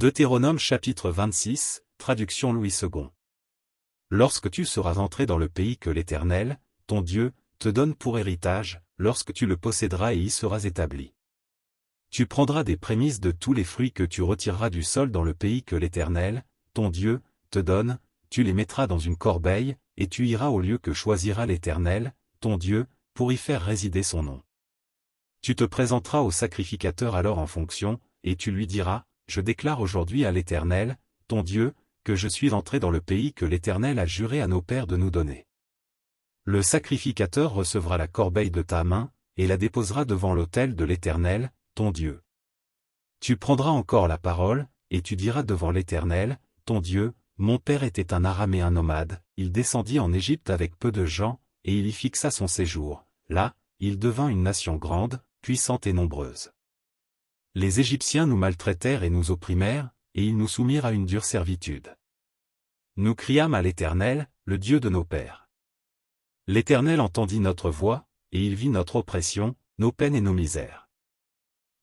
Deutéronome chapitre 26, traduction Louis II. Lorsque tu seras entré dans le pays que l'Éternel, ton Dieu, te donne pour héritage, lorsque tu le posséderas et y seras établi. Tu prendras des prémices de tous les fruits que tu retireras du sol dans le pays que l'Éternel, ton Dieu, te donne, tu les mettras dans une corbeille, et tu iras au lieu que choisira l'Éternel, ton Dieu, pour y faire résider son nom. Tu te présenteras au sacrificateur alors en fonction, et tu lui diras, je déclare aujourd'hui à l'Éternel, ton Dieu, que je suis entré dans le pays que l'Éternel a juré à nos pères de nous donner. Le sacrificateur recevra la corbeille de ta main, et la déposera devant l'autel de l'Éternel, ton Dieu. Tu prendras encore la parole, et tu diras devant l'Éternel, ton Dieu, mon père était un araméen nomade, il descendit en Égypte avec peu de gens, et il y fixa son séjour. Là, il devint une nation grande, puissante et nombreuse. Les Égyptiens nous maltraitèrent et nous opprimèrent, et ils nous soumirent à une dure servitude. Nous criâmes à l'Éternel, le Dieu de nos pères. L'Éternel entendit notre voix, et il vit notre oppression, nos peines et nos misères.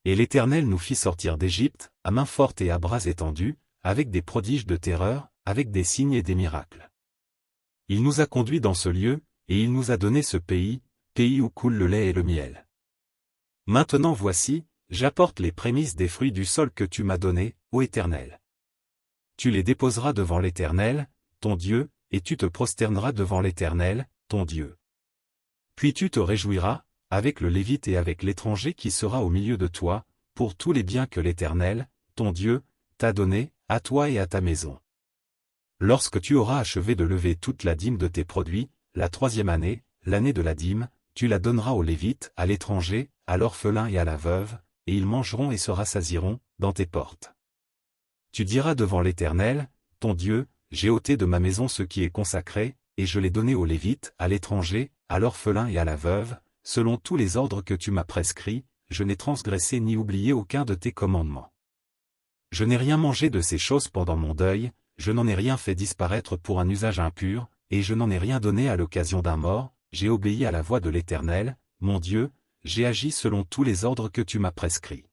Et l'Éternel nous fit sortir d'Égypte, à main forte et à bras étendus, avec des prodiges de terreur, avec des signes et des miracles. Il nous a conduits dans ce lieu, et il nous a donné ce pays, pays où coule le lait et le miel. Maintenant voici, j'apporte les prémices des fruits du sol que tu m'as donnés, ô Éternel. Tu les déposeras devant l'Éternel, ton Dieu, et tu te prosterneras devant l'Éternel, ton Dieu. Puis tu te réjouiras, avec le Lévite et avec l'étranger qui sera au milieu de toi, pour tous les biens que l'Éternel, ton Dieu, t'a donnés, à toi et à ta maison. Lorsque tu auras achevé de lever toute la dîme de tes produits, la 3e année, l'année de la dîme, tu la donneras aux Lévites, à l'étranger, à l'orphelin et à la veuve, et ils mangeront et se rassasieront, dans tes portes. Tu diras devant l'Éternel, ton Dieu, j'ai ôté de ma maison ce qui est consacré, et je l'ai donné aux Lévites, à l'étranger, à l'orphelin et à la veuve, selon tous les ordres que tu m'as prescrits, je n'ai transgressé ni oublié aucun de tes commandements. Je n'ai rien mangé de ces choses pendant mon deuil, je n'en ai rien fait disparaître pour un usage impur, et je n'en ai rien donné à l'occasion d'un mort, j'ai obéi à la voix de l'Éternel, mon Dieu, j'ai agi selon tous les ordres que tu m'as prescrits.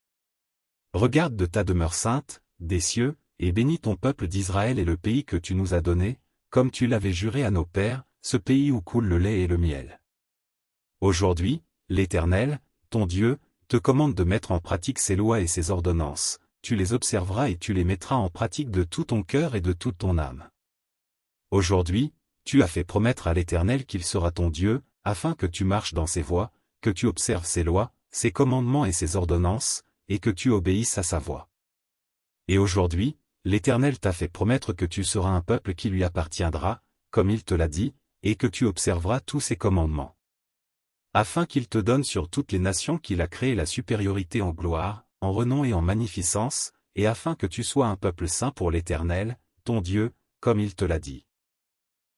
Regarde de ta demeure sainte, des cieux, et bénis ton peuple d'Israël et le pays que tu nous as donné, comme tu l'avais juré à nos pères, ce pays où coule le lait et le miel. Aujourd'hui, l'Éternel, ton Dieu, te commande de mettre en pratique ses lois et ses ordonnances, tu les observeras et tu les mettras en pratique de tout ton cœur et de toute ton âme. Aujourd'hui, tu as fait promettre à l'Éternel qu'il sera ton Dieu, afin que tu marches dans ses voies, que tu observes ses lois, ses commandements et ses ordonnances, et que tu obéisses à sa voix. Et aujourd'hui, l'Éternel t'a fait promettre que tu seras un peuple qui lui appartiendra, comme il te l'a dit, et que tu observeras tous ses commandements. Afin qu'il te donne sur toutes les nations qu'il a créées la supériorité en gloire, en renom et en magnificence, et afin que tu sois un peuple saint pour l'Éternel, ton Dieu, comme il te l'a dit.